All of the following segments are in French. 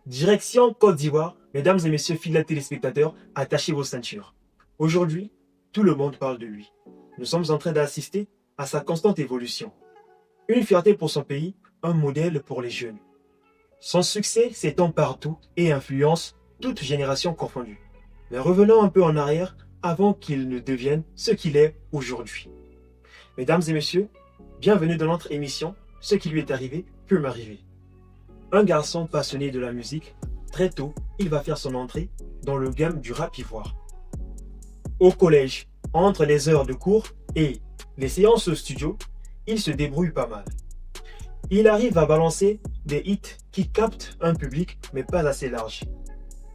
Direction Côte d'Ivoire, mesdames et messieurs fidèles téléspectateurs, attachez vos ceintures. Aujourd'hui, tout le monde parle de lui. Nous sommes en train d'assister à sa constante évolution. Une fierté pour son pays, un modèle pour les jeunes. Son succès s'étend partout et influence toute génération confondue. Mais revenons un peu en arrière avant qu'il ne devienne ce qu'il est aujourd'hui. Mesdames et messieurs, bienvenue dans notre émission « Ce qui lui est arrivé peut m'arriver ». Un garçon passionné de la musique, très tôt, il va faire son entrée dans le game du rap ivoire. Au collège, entre les heures de cours et les séances au studio, il se débrouille pas mal. Il arrive à balancer des hits qui captent un public mais pas assez large.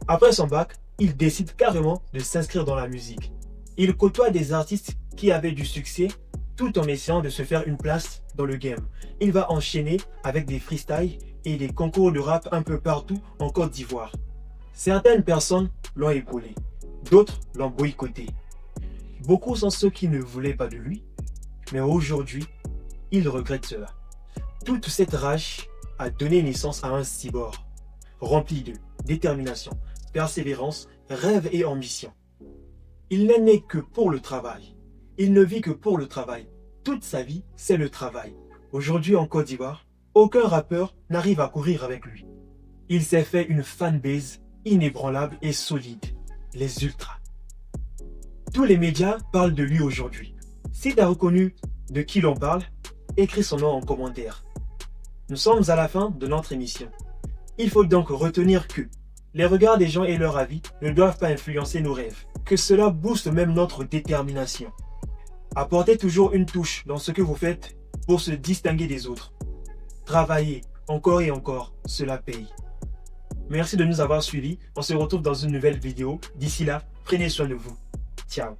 Après son bac, il décide carrément de s'inscrire dans la musique. Il côtoie des artistes qui avaient du succès tout en essayant de se faire une place dans le game. Il va enchaîner avec des freestyles et des concours de rap un peu partout en Côte d'Ivoire. Certaines personnes l'ont épaulé, d'autres l'ont boycotté. Beaucoup sont ceux qui ne voulaient pas de lui, mais aujourd'hui, il regrette cela. Toute cette rage a donné naissance à un cyborg, rempli de détermination, persévérance, rêve et ambition. Il n'est né que pour le travail. Il ne vit que pour le travail. Toute sa vie, c'est le travail. Aujourd'hui en Côte d'Ivoire, aucun rappeur n'arrive à courir avec lui. Il s'est fait une fanbase inébranlable et solide, les ultras. Tous les médias parlent de lui aujourd'hui. Si tu as reconnu de qui l'on parle, écris son nom en commentaire. Nous sommes à la fin de notre émission. Il faut donc retenir que les regards des gens et leur avis ne doivent pas influencer nos rêves, que cela booste même notre détermination. Apportez toujours une touche dans ce que vous faites pour se distinguer des autres. Travaillez encore et encore, cela paye. Merci de nous avoir suivis. On se retrouve dans une nouvelle vidéo. D'ici là, prenez soin de vous. Ciao.